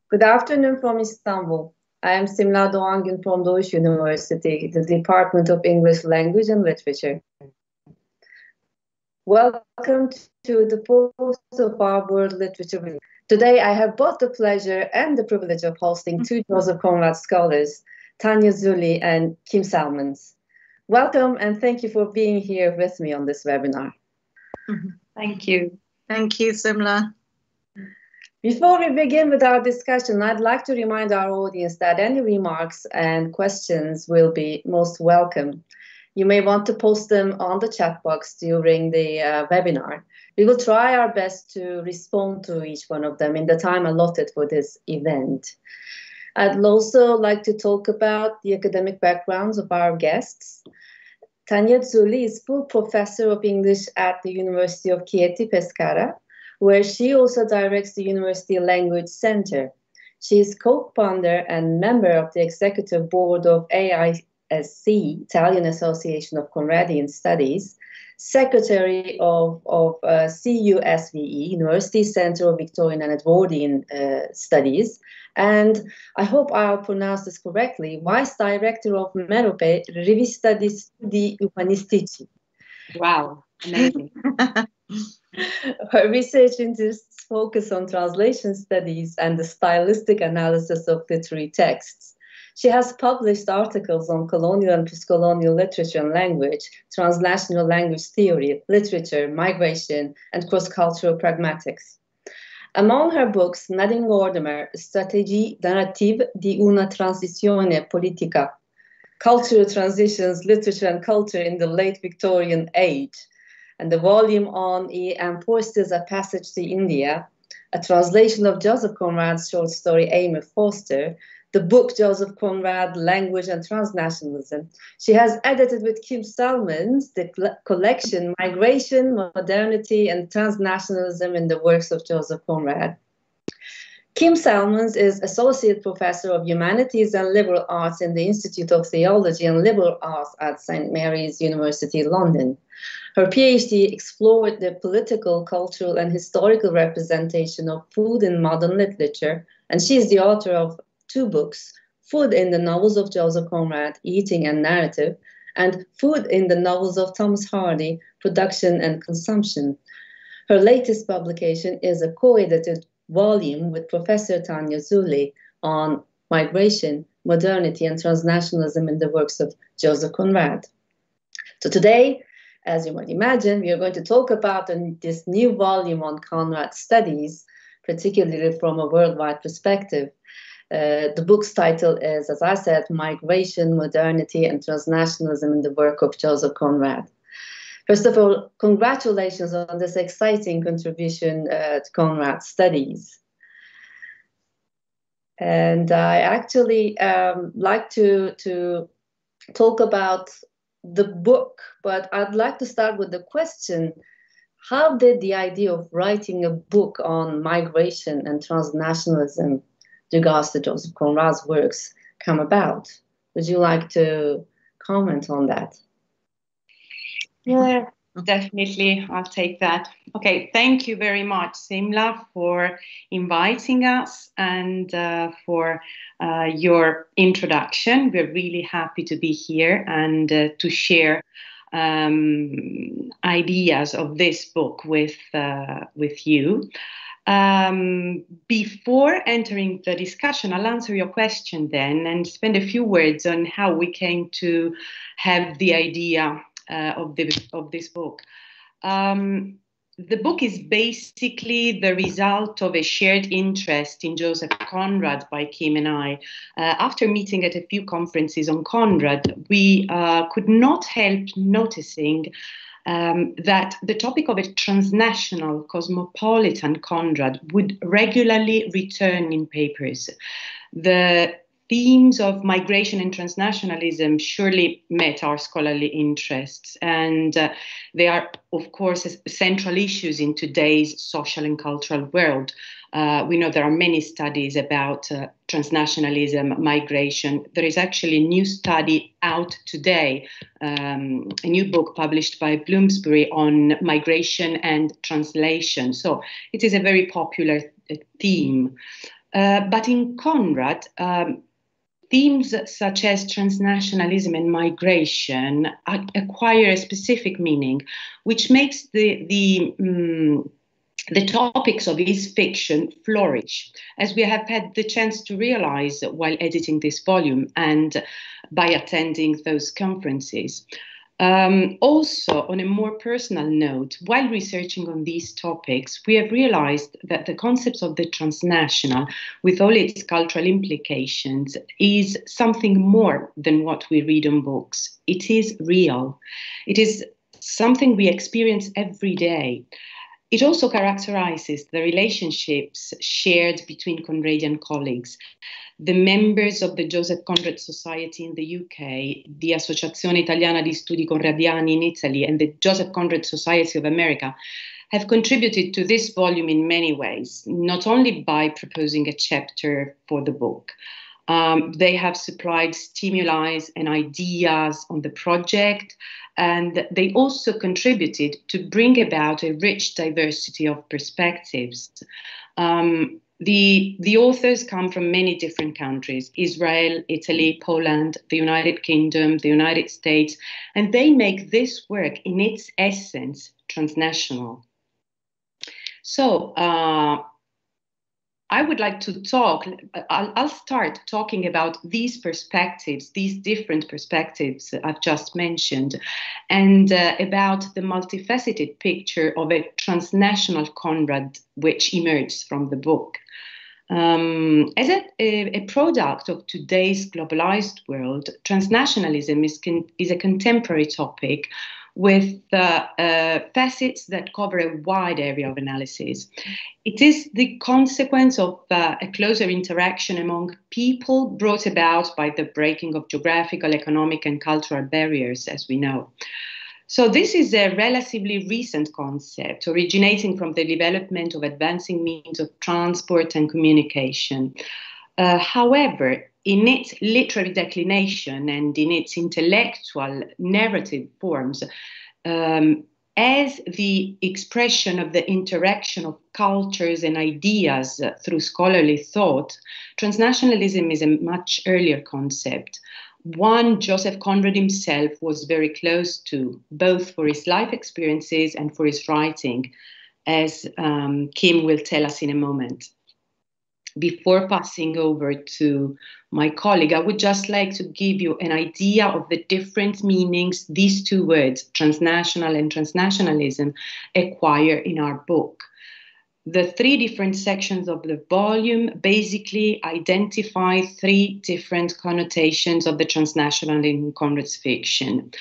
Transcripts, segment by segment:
Good afternoon from Istanbul. I am Simla Doğangün from Doğuş University, the Department of English Language and Literature. Welcome to the Pulse of our World Literature Week. Today I have both the pleasure and the privilege of hosting two Joseph Conrad scholars, Tanya Zulli and Kim Salmons. Welcome and thank you for being here with me on this webinar. Thank you. Thank you, Simla. Before we begin with our discussion, I'd like to remind our audience that any remarks and questions will be most welcome. You may want to post them on the chat box during the webinar. We will try our best to respond to each one of them in the time allotted for this event. I'd also like to talk about the academic backgrounds of our guests. Tanya Zulli is full professor of English at the University of Chieti Pescara, where she also directs the University Language Center. She is co-founder and member of the executive board of AISC, Italian Association of Conradian Studies, secretary of CUSVE, University Center of Victorian and Edwardian Studies, and I hope I'll pronounce this correctly, vice director of Merope, Rivista di Studi Umanistici. Wow, amazing. Her research interests focus on translation studies and the stylistic analysis of literary texts. She has published articles on colonial and postcolonial literature and language, transnational language theory, literature, migration, and cross-cultural pragmatics. Among her books, Nadine Gordimer, Strategie narrative di una transizione politica, Cultural Transitions, Literature and Culture in the Late Victorian Age, and the volume on E.M. Forster's A Passage to India, a translation of Joseph Conrad's short story Amy Foster, the book Joseph Conrad, Language and Transnationalism. She has edited with Kim Salmons the collection Migration, Modernity and Transnationalism in the Works of Joseph Conrad. Kim Salmons is Associate Professor of Humanities and Liberal Arts in the Institute of Theology and Liberal Arts at St. Mary's University, London. Her PhD explored the political, cultural, and historical representation of food in modern literature, and she is the author of two books, Food in the Novels of Joseph Conrad, Eating and Narrative, and Food in the Novels of Thomas Hardy, Production and Consumption. Her latest publication is a co-edited volume with Professor Tanya Zulli on migration, modernity, and transnationalism in the works of Joseph Conrad. So today, as you might imagine, we are going to talk about this new volume on Conrad studies, particularly from a worldwide perspective. The book's title is, as I said, Migration, Modernity, and Transnationalism in the Work of Joseph Conrad. First of all, congratulations on this exciting contribution to Conrad studies. And I actually like to talk about the book, but I'd like to start with the question, how did the idea of writing a book on migration and transnationalism regards to Joseph Conrad's works come about? Would you like to comment on that? Yeah, definitely. I'll take that. Okay, thank you very much, Simla, for inviting us and for your introduction. We're really happy to be here and to share ideas of this book with you. Before entering the discussion, I'll answer your question then and spend a few words on how we came to have the idea of this book. The book is basically the result of a shared interest in Joseph Conrad by Kim and I. After meeting at a few conferences on Conrad, we could not help noticing that the topic of a transnational, cosmopolitan Conrad would regularly return in papers. The themes of migration and transnationalism surely met our scholarly interests, and they are, of course, central issues in today's social and cultural world. We know there are many studies about transnationalism, migration. There is actually a new study out today, a new book published by Bloomsbury on migration and translation. So it is a very popular theme. But in Conrad, themes such as transnationalism and migration acquire a specific meaning, which makes the topics of his fiction flourish, as we have had the chance to realize while editing this volume and by attending those conferences. Also, on a more personal note, while researching on these topics, we have realized that the concept of the transnational, with all its cultural implications, is something more than what we read in books. It is real. It is something we experience every day. It also characterizes the relationships shared between Conradian colleagues, the members of the Joseph Conrad Society in the UK, the Associazione Italiana di Studi Conradiani in Italy, and the Joseph Conrad Society of America have contributed to this volume in many ways, not only by proposing a chapter for the book. They have supplied stimuli and ideas on the project, and they also contributed to bring about a rich diversity of perspectives. The authors come from many different countries: Israel, Italy, Poland, the United Kingdom, the United States, and they make this work in its essence transnational. So I would like to talk, I'll start talking about these perspectives, these different perspectives I've just mentioned, and about the multifaceted picture of a transnational Conrad which emerged from the book. As a product of today's globalized world, transnationalism is a contemporary topic with facets that cover a wide area of analysis. It is the consequence of a closer interaction among people brought about by the breaking of geographical, economic, and cultural barriers, as we know. So this is a relatively recent concept, originating from the development of advancing means of transport and communication. However, in its literary declination and in its intellectual narrative forms, as the expression of the interaction of cultures and ideas through scholarly thought, transnationalism is a much earlier concept, one Joseph Conrad himself was very close to, both for his life experiences and for his writing, as Kim will tell us in a moment. Before passing over to my colleague, I would just like to give you an idea of the different meanings these two words, transnational and transnationalism, acquire in our book. The three different sections of the volume basically identify three different connotations of the transnational in Conrad's fiction.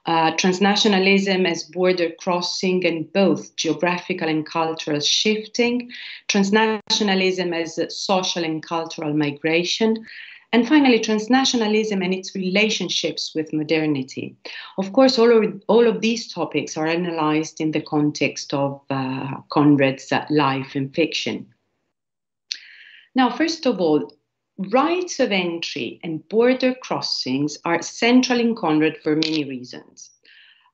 Transnationalism as border crossing and both geographical and cultural shifting, transnationalism as social and cultural migration, and finally, transnationalism and its relationships with modernity. Of course, all of these topics are analyzed in the context of Conrad's life and fiction. Now, first of all, rights of entry and border crossings are central in Conrad for many reasons.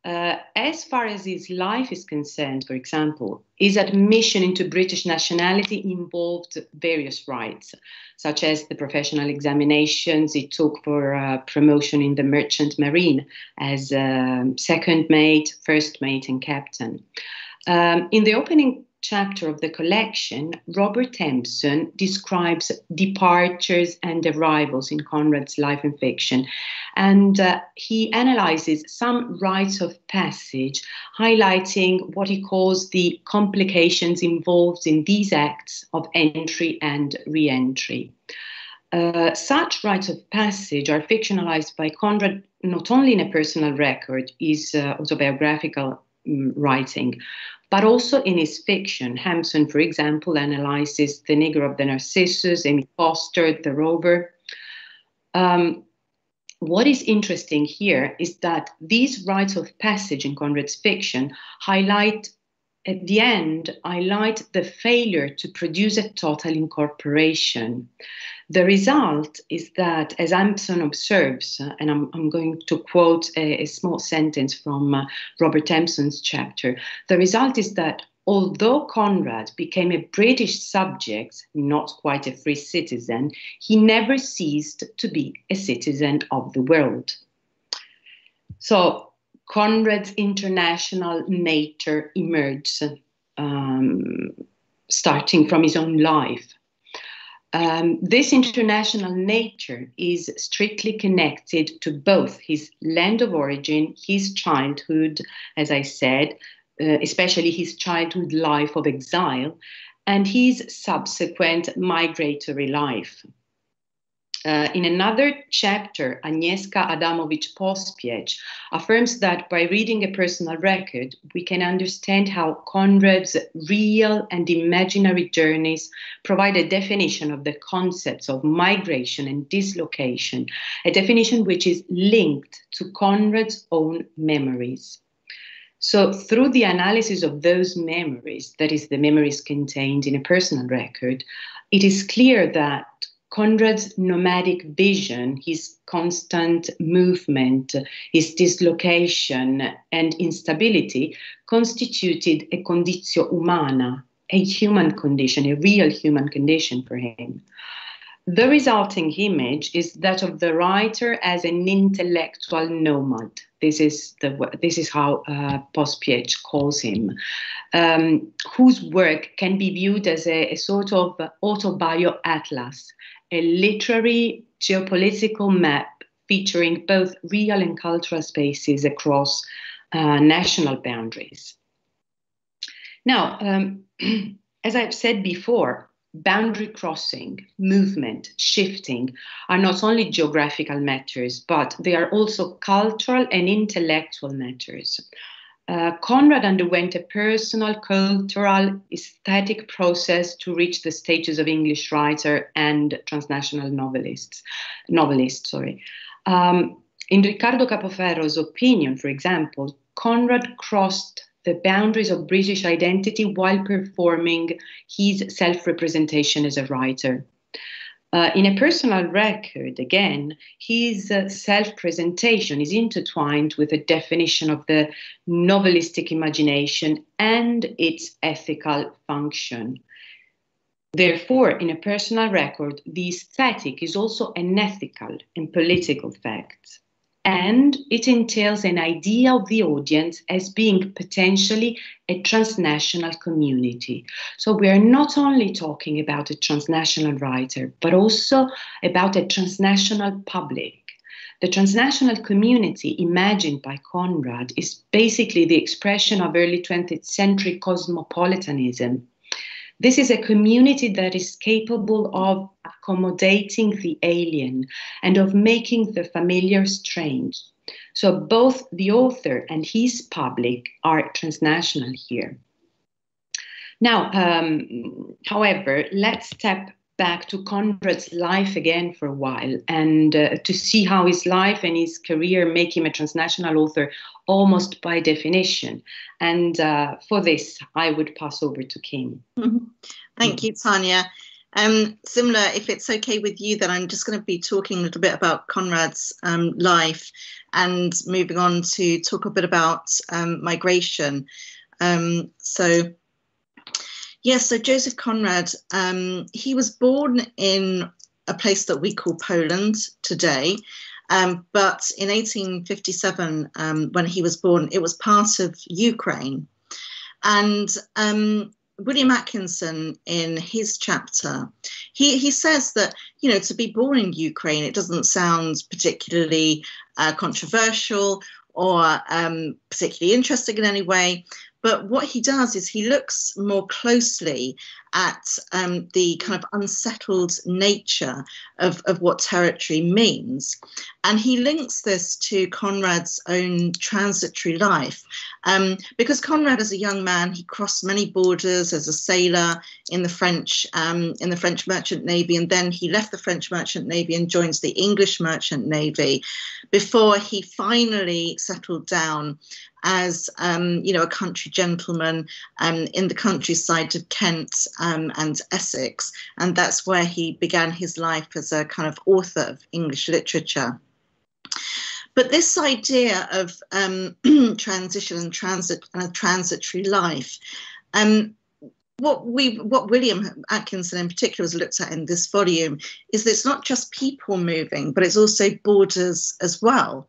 As far as his life is concerned, for example, his admission into British nationality involved various rights, such as the professional examinations he took for promotion in the Merchant Marine as second mate, first mate, and captain. In the opening chapter of the collection, Robert Empson describes departures and arrivals in Conrad's life and fiction, and he analyzes some rites of passage, highlighting what he calls the complications involved in these acts of entry and re-entry. Such rites of passage are fictionalized by Conrad not only in a personal record, his autobiographical writing, but also in his fiction. Hampson, for example, analyzes The Nigger of the Narcissus, Amy Foster, The Rover. What is interesting here is that these rites of passage in Conrad's fiction highlight the failure to produce a total incorporation. The result is that, as Hampson observes, and I'm going to quote a small sentence from Robert Empson's chapter, the result is that although Conrad became a British subject, not quite a free citizen, he never ceased to be a citizen of the world. So Conrad's international nature emerged, starting from his own life. This international nature is strictly connected to both his land of origin, his childhood, as I said, especially his childhood life of exile, and his subsequent migratory life. In another chapter, Agnieszka Adamowicz-Pospiech affirms that by reading a personal record, we can understand how Conrad's real and imaginary journeys provide a definition of the concepts of migration and dislocation, a definition which is linked to Conrad's own memories. So through the analysis of those memories, that is, the memories contained in a personal record, it is clear that Conrad's nomadic vision, his constant movement, his dislocation and instability constituted a conditio humana, a human condition, a real human condition for him. The resulting image is that of the writer as an intellectual nomad. This is how Pospiech calls him, whose work can be viewed as a sort of autobio-atlas, a literary geopolitical map featuring both real and cultural spaces across national boundaries. Now, as I've said before, boundary crossing, movement, shifting are not only geographical matters, but they are also cultural and intellectual matters. Conrad underwent a personal, cultural, aesthetic process to reach the status of English writer and transnational novelist. In Riccardo Capoferro's opinion, for example, Conrad crossed the boundaries of British identity while performing his self-representation as a writer. In a personal record, again, his self-presentation is intertwined with a definition of the novelistic imagination and its ethical function. Therefore, in a personal record, the aesthetic is also an ethical and political fact. And it entails an idea of the audience as being potentially a transnational community. So we are not only talking about a transnational writer, but also about a transnational public. The transnational community imagined by Conrad is basically the expression of early 20th century cosmopolitanism. This is a community that is capable of accommodating the alien and of making the familiar strange. So both the author and his public are transnational here. Now, however, let's step back to Conrad's life again for a while and to see how his life and his career make him a transnational author almost by definition. And for this, I would pass over to Kim. Thank you, Tanya. Similar, if it's okay with you, then I'm just going to be talking a little bit about Conrad's life and moving on to talk a bit about migration. So Joseph Conrad, he was born in a place that we call Poland today. But in 1857, when he was born, it was part of Ukraine. And William Atkinson, in his chapter, he says that, you know, to be born in Ukraine, it doesn't sound particularly controversial or particularly interesting in any way. But what he does is he looks more closely at the kind of unsettled nature of what territory means. And he links this to Conrad's own transitory life. Because Conrad, as a young man, he crossed many borders as a sailor in the French Merchant Navy, and then he left the French Merchant Navy and joins the English Merchant Navy before he finally settled down as a country gentleman in the countryside of Kent and Essex. And that's where he began his life as a kind of author of English literature. But this idea of transition and transit and a transitory life What William Atkinson in particular has looked at in this volume is that it's not just people moving, but it's also borders as well.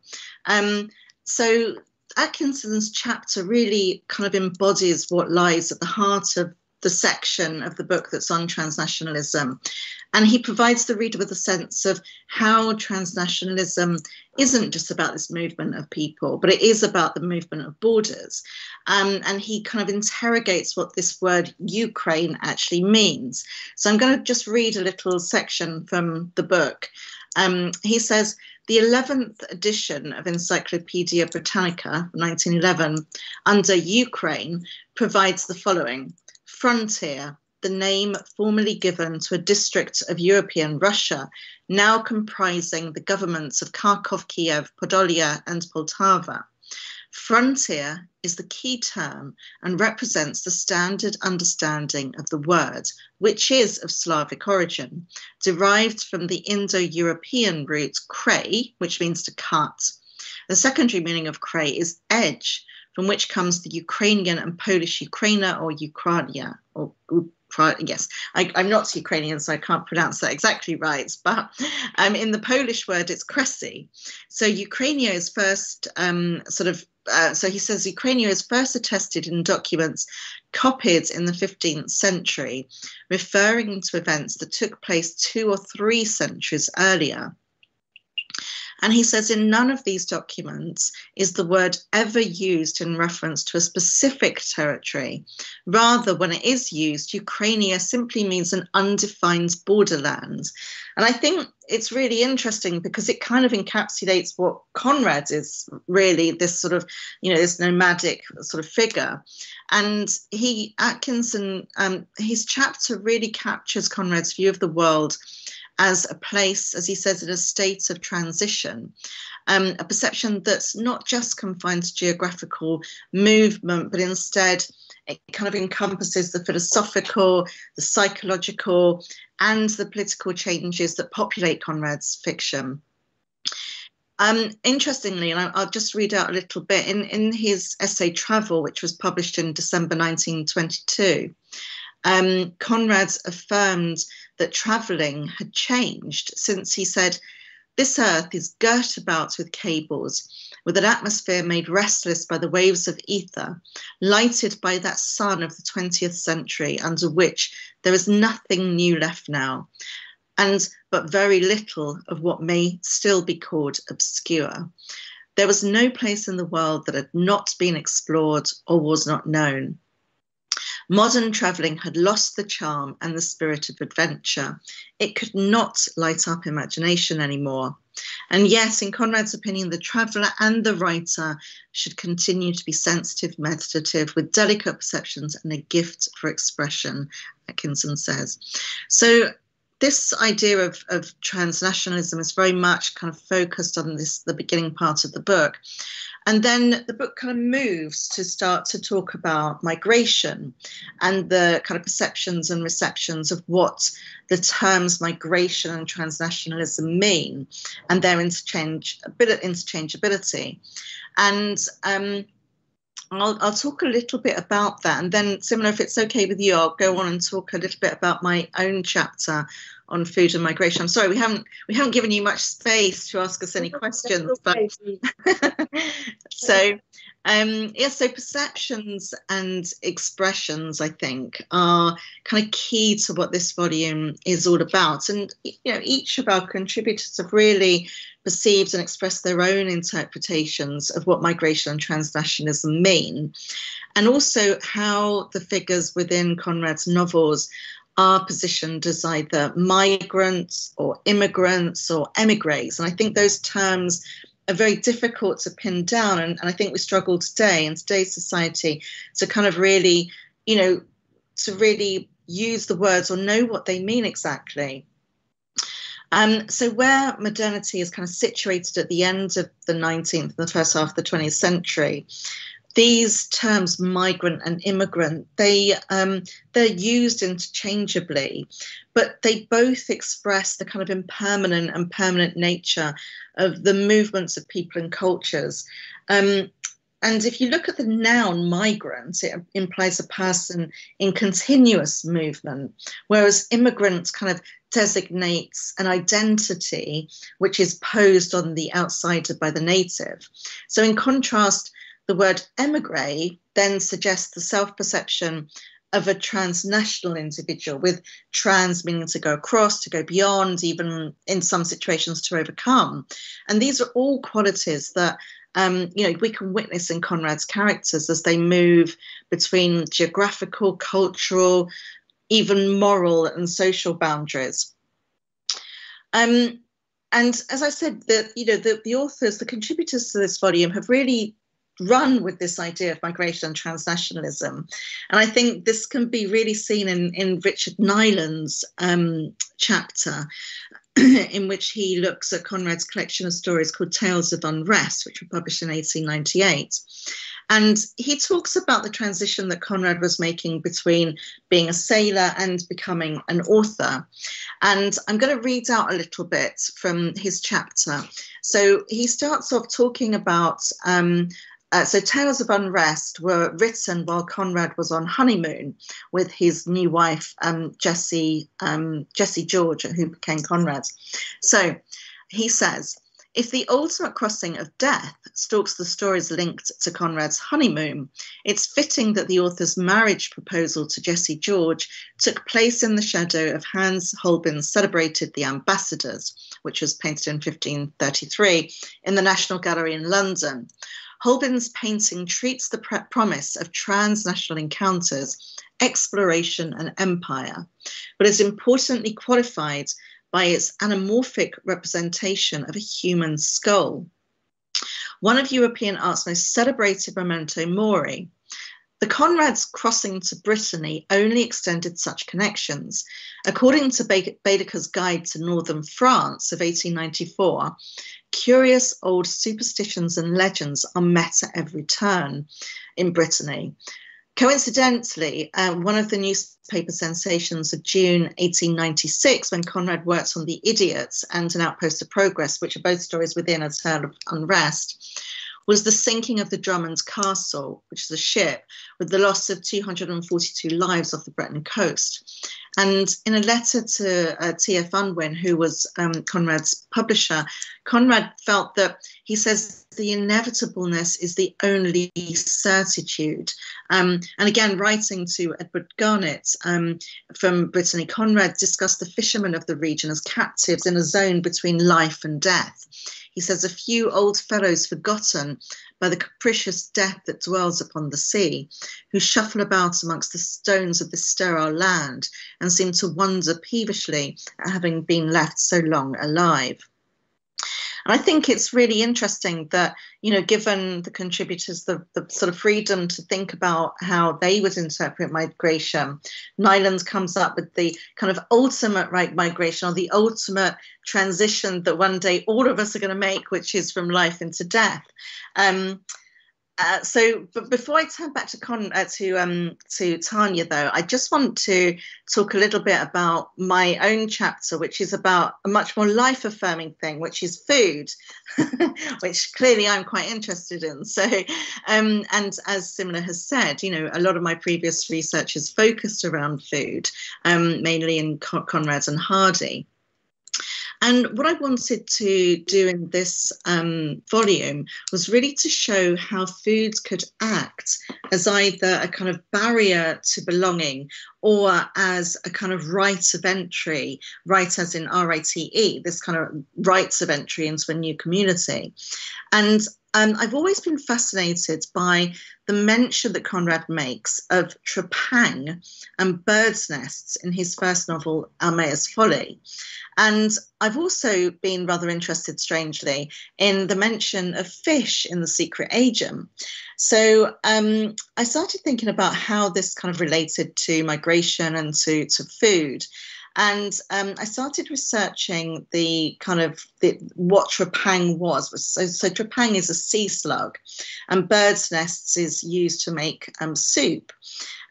So Atkinson's chapter really kind of embodies what lies at the heart of the section of the book that's on transnationalism. And he provides the reader with a sense of how transnationalism isn't just about this movement of people, but it is about the movement of borders. And he kind of interrogates what this word Ukraine actually means. So I'm going to just read a little section from the book. He says, the 11th edition of Encyclopaedia Britannica, 1911, under Ukraine, provides the following. Frontier, the name formerly given to a district of European Russia, now comprising the governments of Kharkov, Kiev, Podolia, and Poltava. Frontier is the key term and represents the standard understanding of the word, which is of Slavic origin, derived from the Indo-European root krai, which means to cut. The secondary meaning of krai is edge, from which comes the Ukrainian and Polish Ukraina or Ukraina, or yes, I'm not Ukrainian, so I can't pronounce that exactly right, but in the Polish word, it's kresy. So Ukraina is first so he says Ukraina is first attested in documents copied in the 15th century, referring to events that took place 2 or 3 centuries earlier. And he says in none of these documents is the word ever used in reference to a specific territory. Rather, when it is used, Ukrainia simply means an undefined borderland. And I think it's really interesting because it kind of encapsulates what Conrad is really, this sort of, this nomadic sort of figure. And Atkinson, his chapter really captures Conrad's view of the world as a place, as he says, in a state of transition, a perception that's not just confined to geographical movement, but instead it kind of encompasses the philosophical, the psychological, and the political changes that populate Conrad's fiction. Interestingly, and I'll just read out a little bit, in his essay Travel, which was published in December 1922, Conrad affirmed that travelling had changed since he said, "This earth is girt about with cables, with an atmosphere made restless by the waves of ether, lighted by that sun of the 20th century, under which there is nothing new left now, and but very little of what may still be called obscure. There was no place in the world that had not been explored or was not known. Modern travelling had lost the charm and the spirit of adventure. It could not light up imagination anymore. And yet, in Conrad's opinion, the traveller and the writer should continue to be sensitive, meditative, with delicate perceptions and a gift for expression," Atkinson says. So this idea of transnationalism is very much kind of focused on the beginning part of the book. And then the book kind of moves to start to talk about migration and the kind of perceptions and receptions of what the terms migration and transnationalism mean and their interchangeability. And I'll talk a little bit about that. And then, Simona, if it's okay with you, I'll go on and talk a little bit about my own chapter on food and migration. I'm sorry, we haven't given you much space to ask us any questions, but so perceptions and expressions, I think, are kind of key to what this volume is all about. And each of our contributors have really perceived and expressed their own interpretations of what migration and transnationalism mean, and also how the figures within Conrad's novels are positioned as either migrants or immigrants or emigres. And I think those terms are very difficult to pin down. And I think we struggle today in today's society to kind of really, to really use the words or know what they mean exactly. So where modernity is kind of situated at the end of the 19th and the first half of the 20th century, these terms, migrant and immigrant, they're used interchangeably, but they both express the kind of impermanent and permanent nature of the movements of people and cultures. And if you look at the noun migrant, it implies a person in continuous movement, whereas immigrant kind of designates an identity which is posed on the outsider by the native. So in contrast, the word émigré then suggests the self-perception of a transnational individual, with trans meaning to go across, to go beyond, even in some situations to overcome. And these are all qualities that we can witness in Conrad's characters as they move between geographical, cultural, even moral and social boundaries. And as I said, the authors, the contributors to this volume have really run with this idea of migration and transnationalism. And I think this can be really seen in Richard Nyland's chapter, in which he looks at Conrad's collection of stories called Tales of Unrest, which were published in 1898. And he talks about the transition that Conrad was making between being a sailor and becoming an author. And I'm going to read out a little bit from his chapter. So he starts off talking about so Tales of Unrest were written while Conrad was on honeymoon with his new wife, Jessie George, who became Conrad. So he says, if the ultimate crossing of death stalks the stories linked to Conrad's honeymoon, it's fitting that the author's marriage proposal to Jessie George took place in the shadow of Hans Holbein's celebrated The Ambassadors, which was painted in 1533 in the National Gallery in London. Holbein's painting treats the promise of transnational encounters, exploration and empire, but is importantly qualified by its anamorphic representation of a human skull. One of European art's most celebrated memento mori, the Conrad's crossing to Brittany only extended such connections. According to Baedeker's Guide to Northern France of 1894, curious old superstitions and legends are met at every turn in Brittany. Coincidentally, one of the newspaper sensations of June 1896, when Conrad worked on The Idiots and An Outpost of Progress, which are both stories within A Tale of Unrest, was the sinking of the Drummond's Castle, which is a ship, with the loss of 242 lives off the Breton coast. And in a letter to T.F. Unwin, who was Conrad's publisher, Conrad felt that, he says, the inevitableness is the only certitude. And again, writing to Edward Garnett from Brittany, Conrad discussed the fishermen of the region as captives in a zone between life and death. He says, a few old fellows forgotten by the capricious death that dwells upon the sea, who shuffle about amongst the stones of this sterile land and seem to wonder peevishly at having been left so long alive. And I think it's really interesting that, given the contributors the sort of freedom to think about how they would interpret migration, Nyland comes up with the kind of ultimate migration, or the ultimate transition that one day all of us are going to make, which is from life into death. But before I turn back to Tanya, though, I just want to talk a little bit about my own chapter, which is about a much more life-affirming thing, which is food, which clearly I'm quite interested in. So, and as Simona has said, a lot of my previous research is focused around food, mainly in Conrad and Hardy. And what I wanted to do in this volume was really to show how food could act as either a kind of barrier to belonging or as a kind of rite of entry, right as in R-I-T-E, this kind of rites of entry into a new community. And I've always been fascinated by the mention that Conrad makes of trepang and birds' nests in his first novel, Almaea's Folly. And I've also been rather interested, strangely, in the mention of fish in The Secret Agent. So I started thinking about how this kind of related to migration and to food. And I started researching what trepang was. So trepang is a sea slug, and birds' nests is used to make soup.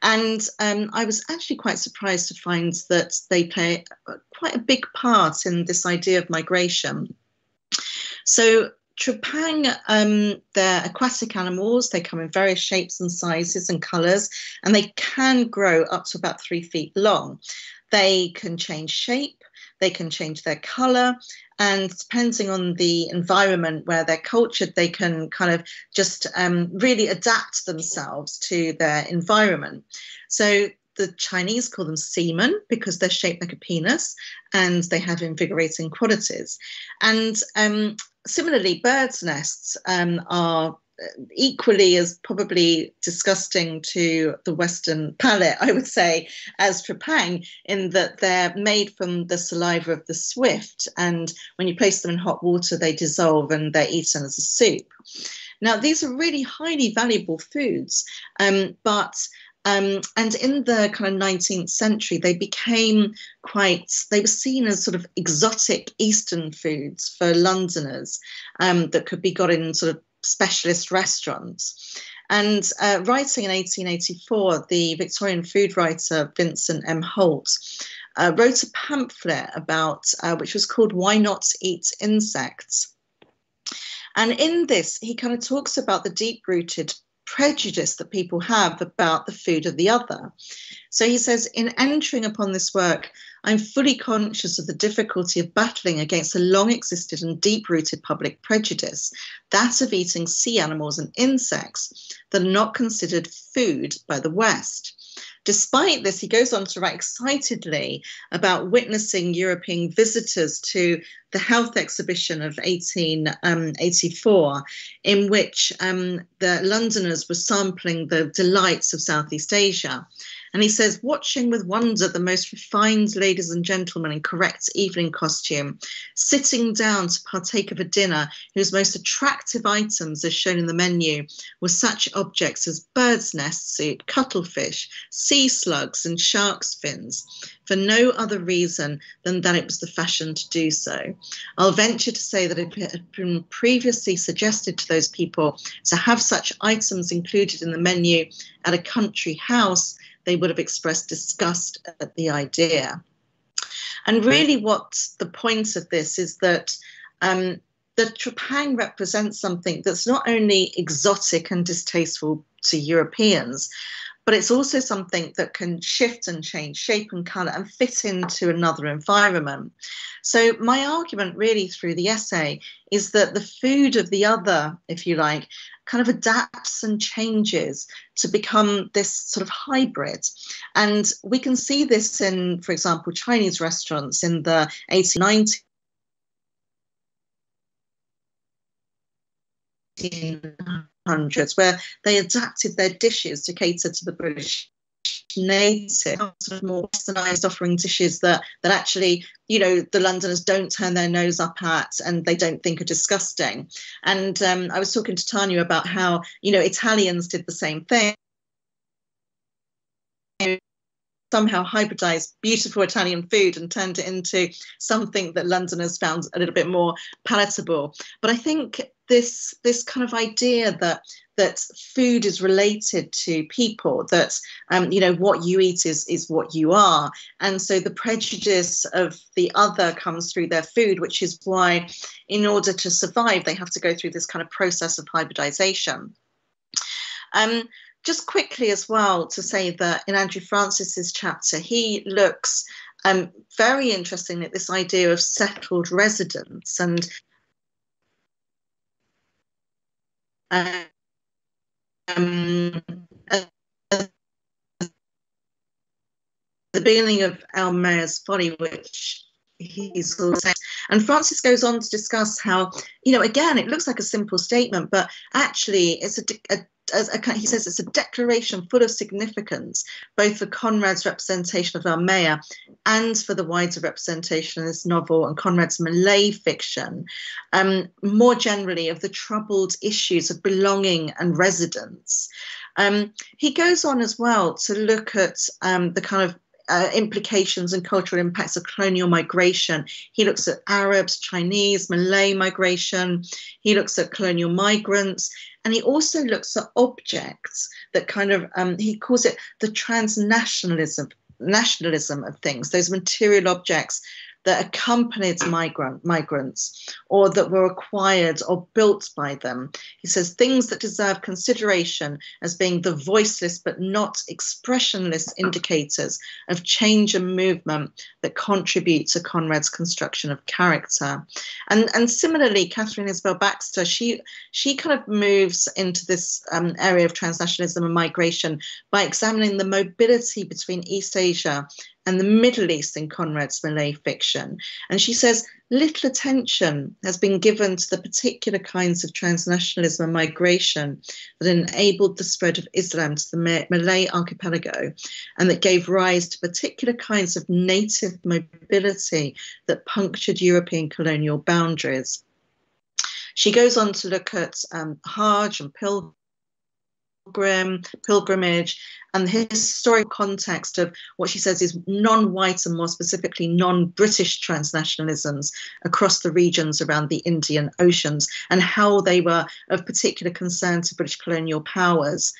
And I was actually quite surprised to find that they play quite a big part in this idea of migration. So Trepang, they're aquatic animals. They come in various shapes and sizes and colours, and they can grow up to about 3 feet long. They can change shape, they can change their colour, and depending on the environment where they're cultured, they can kind of just really adapt themselves to their environment. So the Chinese call them seamen because they're shaped like a penis and they have invigorating qualities. And similarly, birds' nests are equally as probably disgusting to the Western palate, I would say, as trepang, in that they're made from the saliva of the swift. And when you place them in hot water, they dissolve and they're eaten as a soup. Now, these are really highly valuable foods, and in the kind of 19th century, they were seen as sort of exotic Eastern foods for Londoners that could be got in sort of specialist restaurants. And writing in 1884, the Victorian food writer Vincent M. Holt wrote a pamphlet about, which was called Why Not Eat Insects? And in this, he kind of talks about the deep-rooted prejudice that people have about the food of the other. So he says, in entering upon this work, I'm fully conscious of the difficulty of battling against a long existed and deep-rooted public prejudice, that of eating sea animals and insects that are not considered food by the West. Despite this, he goes on to write excitedly about witnessing European visitors to the health exhibition of 1884, in which the Londoners were sampling the delights of Southeast Asia. And he says, watching with wonder the most refined ladies and gentlemen in correct evening costume, sitting down to partake of a dinner whose most attractive items, as shown in the menu, were such objects as bird's nest soup, cuttlefish, sea slugs, and shark's fins, for no other reason than that it was the fashion to do so. I'll venture to say that if it had been previously suggested to those people to have such items included in the menu at a country house, they would have expressed disgust at the idea. And really what the point of this is that the trepang represents something that's not only exotic and distasteful to Europeans, but it's also something that can shift and change shape and colour and fit into another environment. So my argument really through the essay is that the food of the other, if you like, kind of adapts and changes to become this sort of hybrid. And we can see this in, for example, Chinese restaurants in the 1890s. 1800s, where they adapted their dishes to cater to the British native, sort of more westernized, offering dishes that actually, you know, the Londoners don't turn their nose up at and they don't think are disgusting. And I was talking to Tanya about how, you know, Italians did the same thing. Somehow hybridized beautiful Italian food and turned it into something that Londoners found a little bit more palatable. But I think this kind of idea that food is related to people, that you know, what you eat is what you are, and so the prejudice of the other comes through their food, which is why, in order to survive, they have to go through this kind of process of hybridization. Just quickly as well to say that in Andrew Francis's chapter, he looks very interestingly at this idea of settled residence and at the beginning of Almayer's Folly, which he's also, and Francis goes on to discuss how, you know, again, it looks like a simple statement, but actually it's he says it's a declaration full of significance, both for Conrad's representation of Almayer and for the wider representation in this novel and Conrad's Malay fiction, more generally of the troubled issues of belonging and residence. He goes on as well to look at the kind of implications and cultural impacts of colonial migration. He looks at Arabs, Chinese, Malay migration. He looks at colonial migrants. And he also looks at objects that kind of, he calls it the transnationalism of things, those material objects that accompanied migrants or that were acquired or built by them. He says things that deserve consideration as being the voiceless but not expressionless indicators of change and movement that contribute to Conrad's construction of character. And similarly, Catherine Isabel Baxter, she kind of moves into this area of transnationalism and migration by examining the mobility between East Asia and the Middle East in Conrad's Malay fiction. And she says little attention has been given to the particular kinds of transnationalism and migration that enabled the spread of Islam to the Malay archipelago and that gave rise to particular kinds of native mobility that punctured European colonial boundaries. She goes on to look at Hajj and pilgrimage, and the historical context of what she says is non-white and more specifically non-British transnationalisms across the regions around the Indian Oceans and how they were of particular concern to British colonial powers.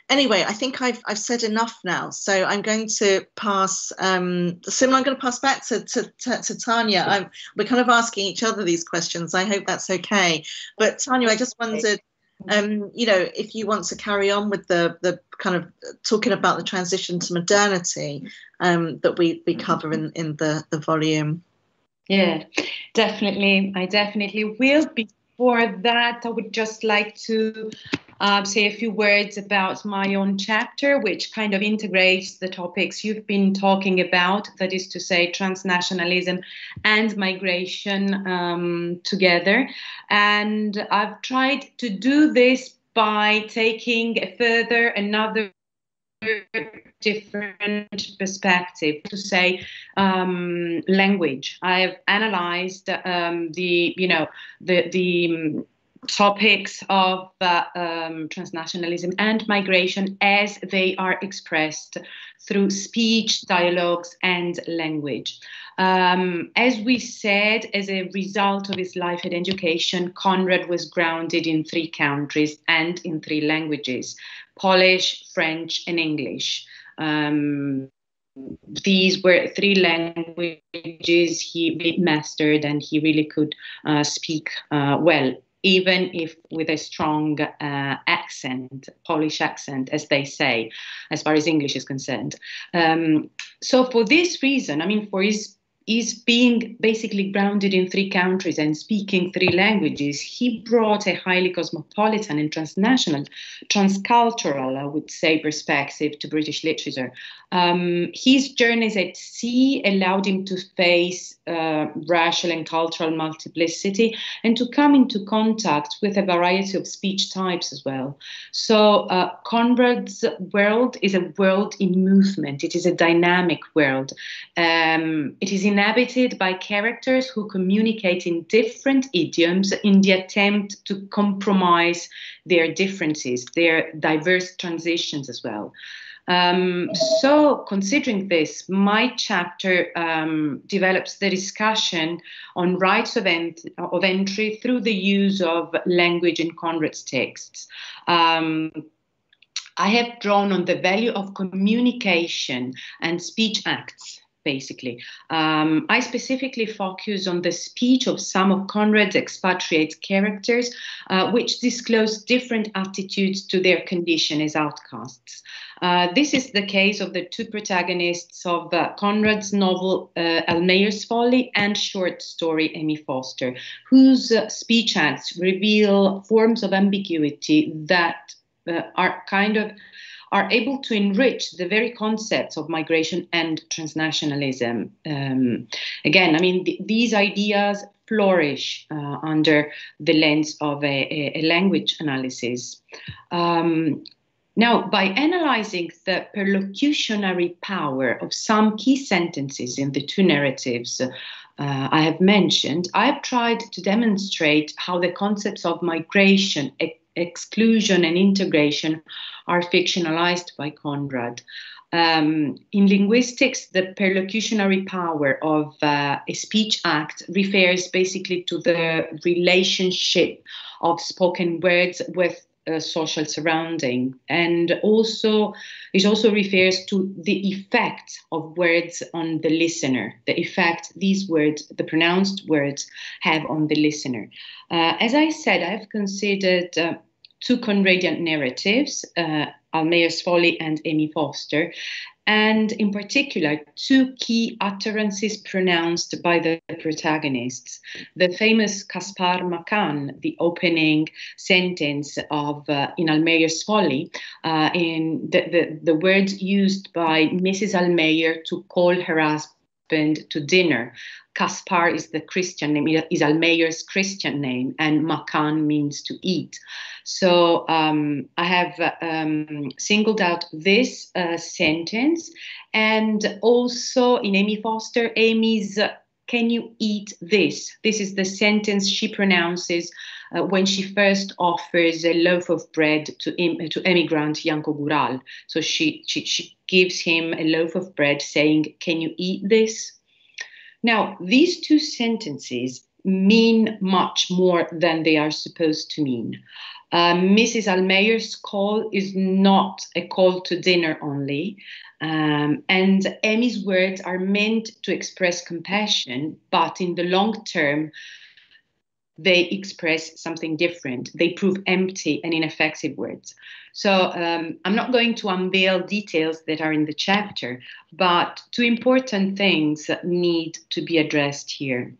Anyway, I think I've said enough now, so I'm going to pass. I'm going to pass back to Tanya. We're kind of asking each other these questions. I hope that's okay. But Tanya, I just wondered, if you want to carry on with the kind of talking about the transition to modernity that we cover in the volume. Yeah, definitely. I definitely will. Before that, I would just like to say a few words about my own chapter, which kind of integrates the topics you've been talking about, that is to say, transnationalism and migration together. And I've tried to do this by taking further another different perspective, to say language. I've analyzed the topics of transnationalism and migration as they are expressed through speech, dialogues, and language. As we said, as a result of his life and education, Conrad was grounded in 3 countries and in 3 languages: Polish, French, and English. These were 3 languages he mastered, and he really could speak well, even if with a strong accent, Polish accent, as they say, as far as English is concerned. So for this reason, for his being basically grounded in 3 countries and speaking 3 languages, he brought a highly cosmopolitan and transnational, transcultural, I would say, perspective to British literature. His journeys at sea allowed him to face racial and cultural multiplicity and to come into contact with a variety of speech types as well. So Conrad's world is a world in movement. It is a dynamic world. It is inhabited by characters who communicate in different idioms in the attempt to compromise their differences, their diverse transitions as well. So considering this, my chapter develops the discussion on rights of entry through the use of language in Conrad's texts. I have drawn on the value of communication and speech acts, basically. I specifically focus on the speech of some of Conrad's expatriate characters, which disclose different attitudes to their condition as outcasts. This is the case of the 2 protagonists of Conrad's novel Almayer's Folly and short story Amy Foster, whose speech acts reveal forms of ambiguity that are able to enrich the very concepts of migration and transnationalism. These ideas flourish under the lens of a language analysis. Now, by analyzing the perlocutionary power of some key sentences in the 2 narratives I have mentioned, I have tried to demonstrate how the concepts of migration, exclusion, and integration are fictionalized by Conrad. In linguistics, the perlocutionary power of a speech act refers basically to the relationship of spoken words with social surrounding, and also it also refers to the effect of words on the listener, the effect these words, the pronounced words, have on the listener. As I said, I've considered two Conradian narratives, Almayer's Folly and Amy Foster, and in particular, two key utterances pronounced by the protagonists. The famous Caspar Macan, the opening sentence of in Almayer's Folly, in the words used by Mrs. Almayer to call her husband to dinner. Caspar is the Christian name, is Almayer's Christian name, and Macan means to eat. So I have singled out this sentence, and also in Amy Foster, Amy's "Can you eat this?" This is the sentence she pronounces when she first offers a loaf of bread to emigrant Janko Gural. So she gives him a loaf of bread saying, "Can you eat this?" Now, these two sentences mean much more than they are supposed to mean. Mrs. Almayer's call is not a call to dinner only, and Amy's words are meant to express compassion, but in the long term, they express something different. They prove empty and ineffective words. So I'm not going to unveil details that are in the chapter, but two important things need to be addressed here.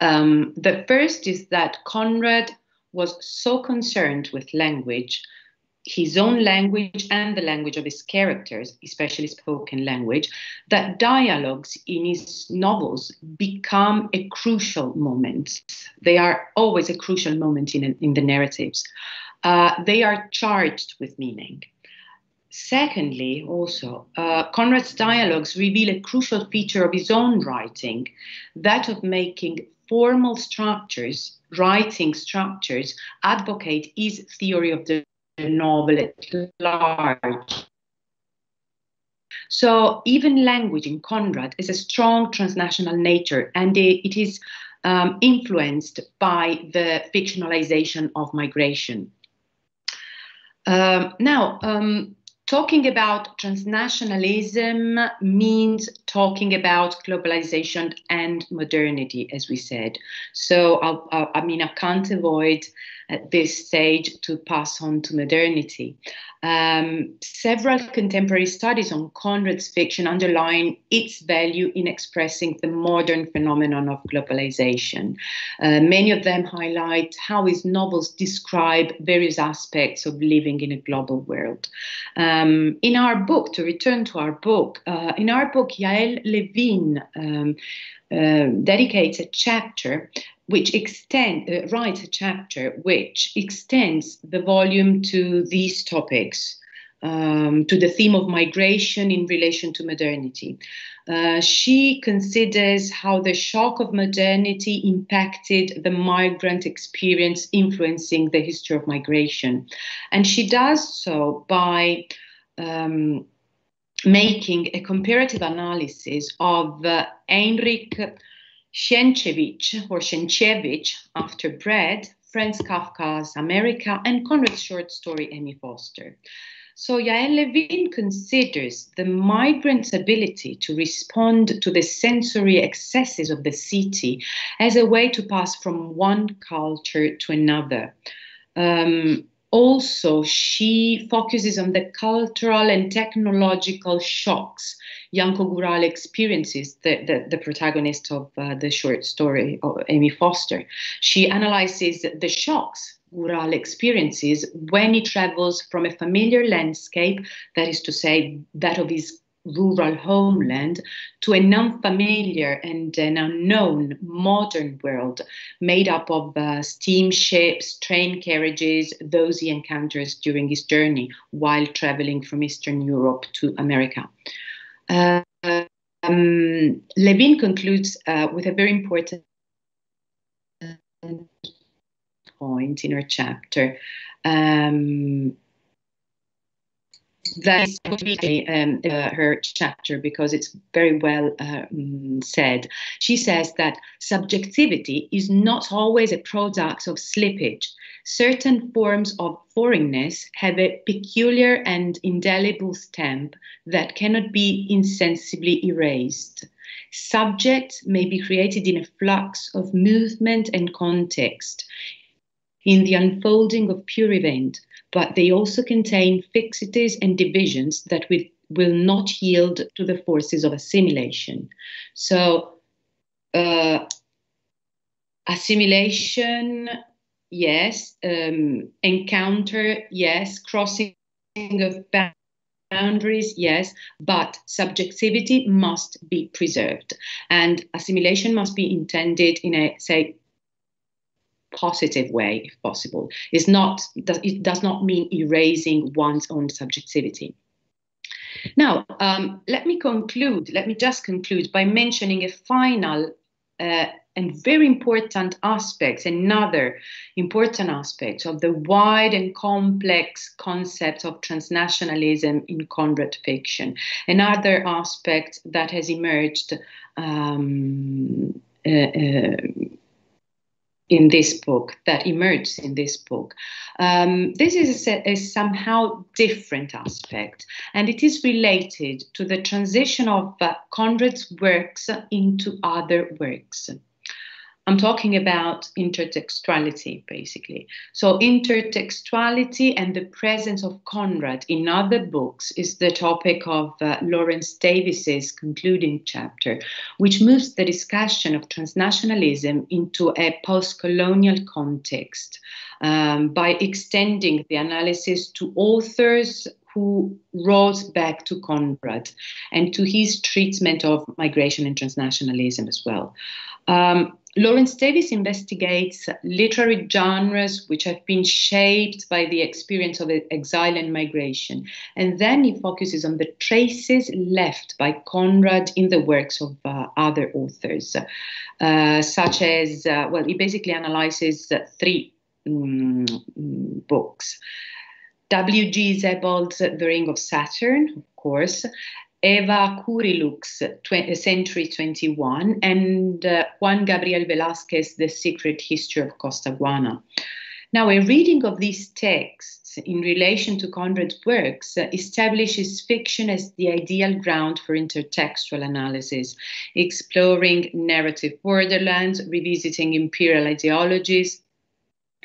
The first is that Conrad was so concerned with language, his own language and the language of his characters, especially spoken language, that dialogues in his novels become a crucial moment. They are always a crucial moment in the narratives. They are charged with meaning. Secondly, also, Conrad's dialogues reveal a crucial feature of his own writing, that of making formal structures, writing structures, advocate his theory of the novel at large. So even language in Conrad is a strong transnational nature, and it is influenced by the fictionalization of migration. Talking about transnationalism means talking about globalization and modernity, as we said. So, I can't avoid at this stage to pass on to modernity. Several contemporary studies on Conrad's fiction underline its value in expressing the modern phenomenon of globalization. Many of them highlight how his novels describe various aspects of living in a global world. In our book, to return to our book, Yael Levin dedicates a chapter which writes a chapter which extends the volume to these topics, to the theme of migration in relation to modernity. She considers how the shock of modernity impacted the migrant experience, influencing the history of migration. And she does so by making a comparative analysis of Heinrich Sienkiewicz, After Bread, Franz Kafka's America, and Conrad's short story Amy Foster. So Yael Levin considers the migrant's ability to respond to the sensory excesses of the city as a way to pass from one culture to another. Also, she focuses on the cultural and technological shocks Janko Gural experiences, the protagonist of the short story of Amy Foster. She analyzes the shocks Gural experiences when he travels from a familiar landscape, that is to say, that of his rural homeland, to an unfamiliar and an unknown modern world made up of steamships, train carriages, those he encounters during his journey while traveling from Eastern Europe to America. Levin concludes with a very important point in her chapter. that is completely her chapter, because it's very well said. She says that subjectivity is not always a product of slippage. Certain forms of foreignness have a peculiar and indelible stamp that cannot be insensibly erased. Subjects may be created in a flux of movement and context, in the unfolding of pure event, but they also contain fixities and divisions that will not yield to the forces of assimilation. So, assimilation, yes. Encounter, yes. Crossing of boundaries, yes. But subjectivity must be preserved, and assimilation must be intended in a, say, positive way, if possible. It does not mean erasing one's own subjectivity. Now, let me just conclude by mentioning a final and very important aspect, another important aspect of the wide and complex concept of transnationalism in Conrad fiction. Another aspect that has emerged in this book, that emerges in this book. This is a somehow different aspect, and it is related to the transition of Conrad's works into other works. I'm talking about intertextuality, basically. So intertextuality and the presence of Conrad in other books is the topic of Lawrence Davis's concluding chapter, which moves the discussion of transnationalism into a post-colonial context by extending the analysis to authors who wrote back to Conrad and to his treatment of migration and transnationalism as well. Lawrence Davis investigates literary genres which have been shaped by the experience of exile and migration. And then he focuses on the traces left by Conrad in the works of other authors, such as, he basically analyzes three books. W.G. Sebald's The Ring of Saturn, of course, Eva Kuriluk's Century 21, and Juan Gabriel Velázquez, The Secret History of Costaguana. Now, a reading of these texts in relation to Conrad's works establishes fiction as the ideal ground for intertextual analysis, exploring narrative borderlands, revisiting imperial ideologies,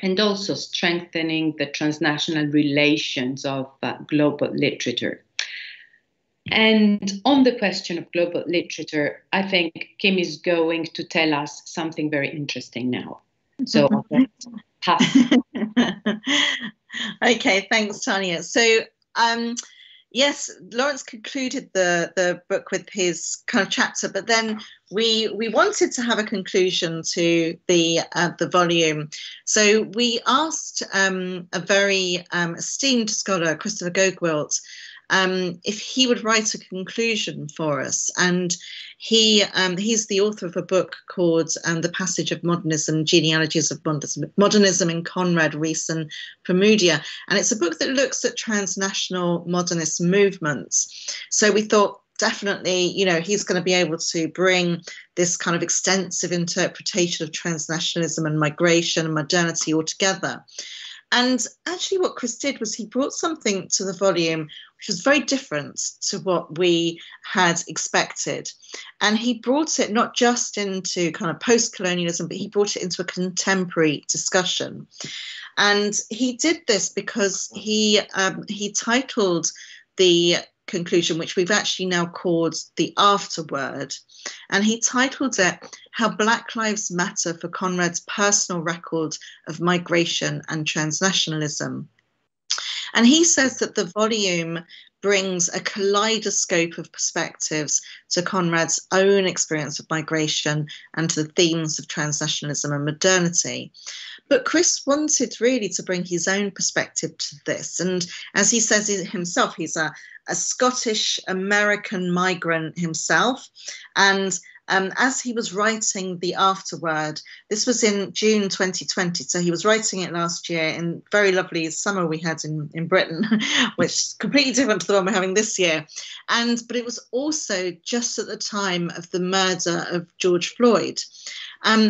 and also strengthening the transnational relations of global literature. And on the question of global literature, I think Kim is going to tell us something very interesting now. So, okay, thanks, Tanya. So, yes, Lawrence concluded the book with his kind of chapter, but then we wanted to have a conclusion to the volume. So we asked a very esteemed scholar, Christopher Gogwilt, if he would write a conclusion for us. And he's the author of a book called The Passage of Modernism, Genealogies of Modernism in Conrad, Rees and Premudia. And it's a book that looks at transnational modernist movements. So we thought, definitely, he's going to be able to bring this kind of extensive interpretation of transnationalism and migration and modernity all together. And actually what Chris did was he brought something to the volume which was very different to what we had expected. And he brought it not just into kind of post-colonialism, but he brought it into a contemporary discussion. And he did this because he titled the conclusion, which we've actually now called The Afterword, and he titled it How Black Lives Matter for Conrad's Personal Record of Migration and Transnationalism. And he says that the volume brings a kaleidoscope of perspectives to Conrad's own experience of migration and to the themes of transnationalism and modernity. But Chris wanted really to bring his own perspective to this. And as he says himself, he's a Scottish-American migrant himself. And as he was writing the afterword. This was in June 2020, so he was writing it last year in very lovely summer we had in Britain, which is completely different to the one we're having this year. But it was also just at the time of the murder of George Floyd.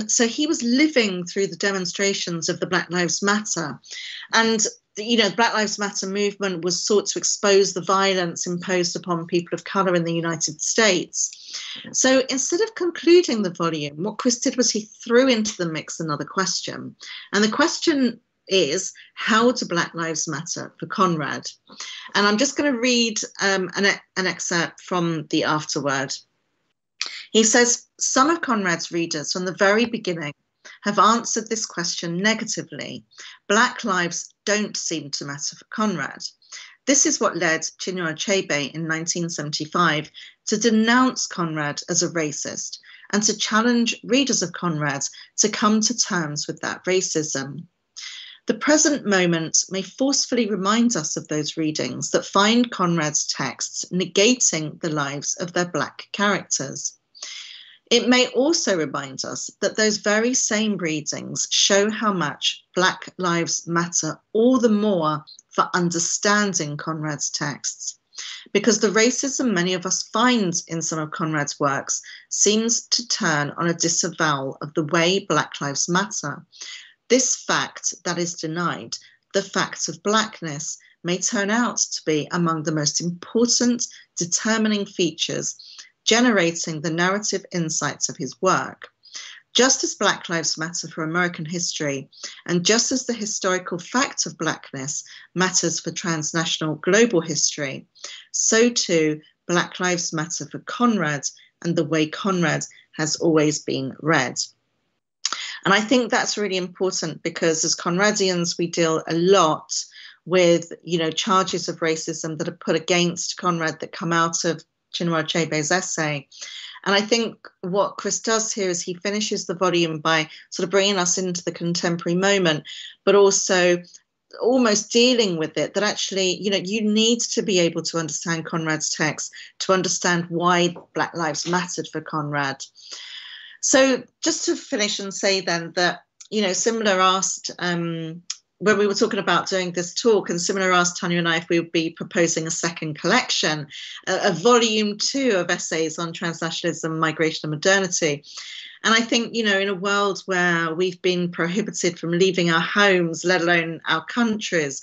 So he was living through the demonstrations of the Black Lives Matter. And the Black Lives Matter movement was sought to expose the violence imposed upon people of colour in the United States. So instead of concluding the volume, what Chris did was he threw into the mix another question. And the question is, how do Black Lives matter for Conrad? And I'm just going to read an excerpt from the afterword. He says, some of Conrad's readers from the very beginning have answered this question negatively. Black lives don't seem to matter for Conrad. This is what led Chinua Achebe in 1975 to denounce Conrad as a racist and to challenge readers of Conrad to come to terms with that racism. The present moment may forcefully remind us of those readings that find Conrad's texts negating the lives of their Black characters. It may also remind us that those very same readings show how much Black lives matter all the more for understanding Conrad's texts, because the racism many of us find in some of Conrad's works seems to turn on a disavowal of the way Black lives matter. This fact that is denied, the fact of Blackness, may turn out to be among the most important determining features generating the narrative insights of his work. Just as Black Lives Matter for American history, and just as the historical fact of Blackness matters for transnational global history, so too Black Lives Matter for Conrad and the way Conrad has always been read. And I think that's really important because as Conradians, we deal a lot with, charges of racism that are put against Conrad that come out of Chinua Achebe's essay. And I think what Chris does here is he finishes the volume by sort of bringing us into the contemporary moment, but also almost dealing with it, that actually, you need to be able to understand Conrad's text to understand why Black lives mattered for Conrad. So just to finish and say then that, Simler asked, when we were talking about doing this talk, and Simler asked Tanya and I if we would be proposing a second collection, a volume 2 of essays on transnationalism, migration and modernity. And I think, in a world where we've been prohibited from leaving our homes, let alone our countries,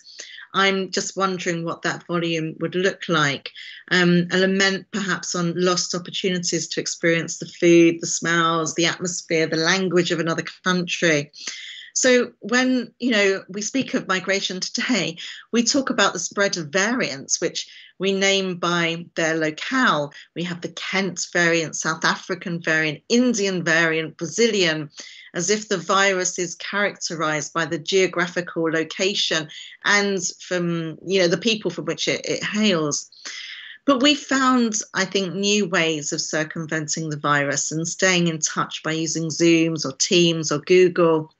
I'm just wondering what that volume would look like. A lament perhaps on lost opportunities to experience the food, the smells, the atmosphere, the language of another country. So when, we speak of migration today, we talk about the spread of variants, which we name by their locale. We have the Kent variant, South African variant, Indian variant, Brazilian, as if the virus is characterized by the geographical location and from, the people from which it hails. But we found, I think, new ways of circumventing the virus and staying in touch by using Zooms or Teams or Google.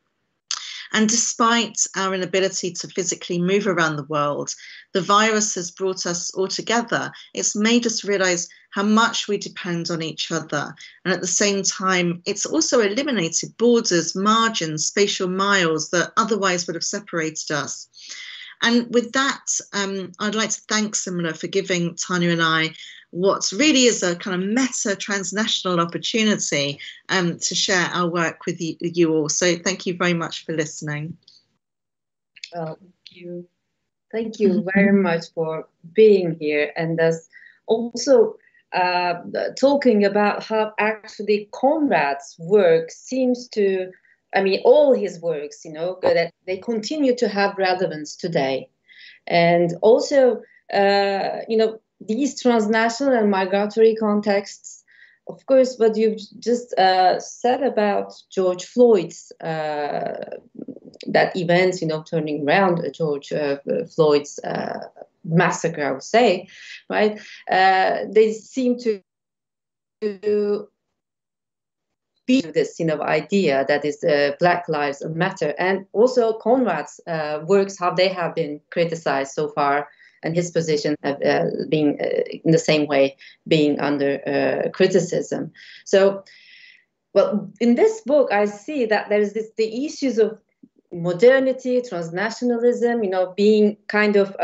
And despite our inability to physically move around the world, the virus has brought us all together. It's made us realise how much we depend on each other. And at the same time, it's also eliminated borders, margins, spatial miles that otherwise would have separated us. And with that, I'd like to thank Simler for giving Tanya and I what really is a kind of meta transnational opportunity to share our work with you all. So thank you very much for listening. Well, thank you very much for being here, and also talking about how actually Conrad's work seems to, all his works, that they continue to have relevance today. And also, these transnational and migratory contexts, of course, what you've just said about George Floyd's, that event, turning around George Floyd's massacre, I would say, right? They seem to be this, idea that is Black Lives Matter. And also Conrad's works, how they have been criticized so far, and his position being in the same way being under criticism. So well, in this book, I see that there is the issues of modernity, transnationalism, being kind of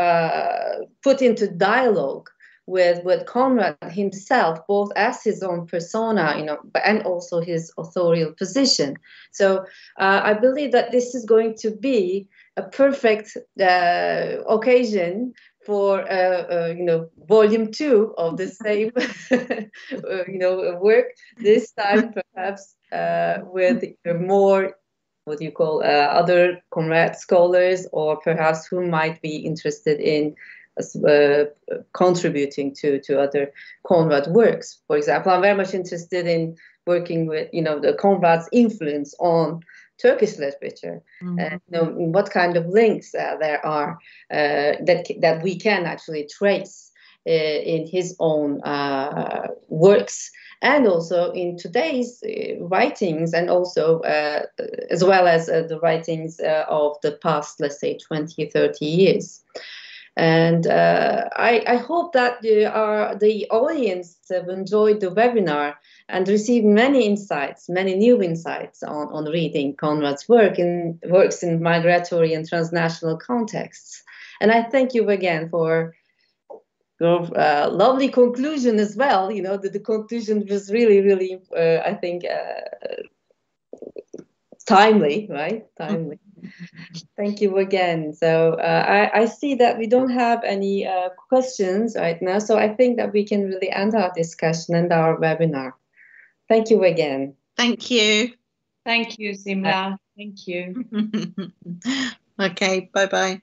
put into dialogue with Conrad himself, both as his own persona, and also his authorial position. So I believe that this is going to be a perfect occasion for volume 2 of the same work. This time, perhaps with more, what do you call, other Conrad scholars, or perhaps who might be interested in contributing to other Conrad works. For example, I'm very much interested in working with, the Conrad's influence on Turkish literature, what kind of links there are that we can actually trace in his own works, and also in today's writings, and also as well as the writings of the past, let's say, 20, 30 years. And I hope that the audience have enjoyed the webinar and received many insights, many new insights on reading Conrad's works in migratory and transnational contexts. And I thank you again for your lovely conclusion as well. The conclusion was really, really, I think, timely, right? Timely. Thank you again. So I see that we don't have any questions right now, so I think that we can really end our discussion and our webinar. Thank you again. Thank you. Thank you, Simla. Thank you. Okay, bye-bye.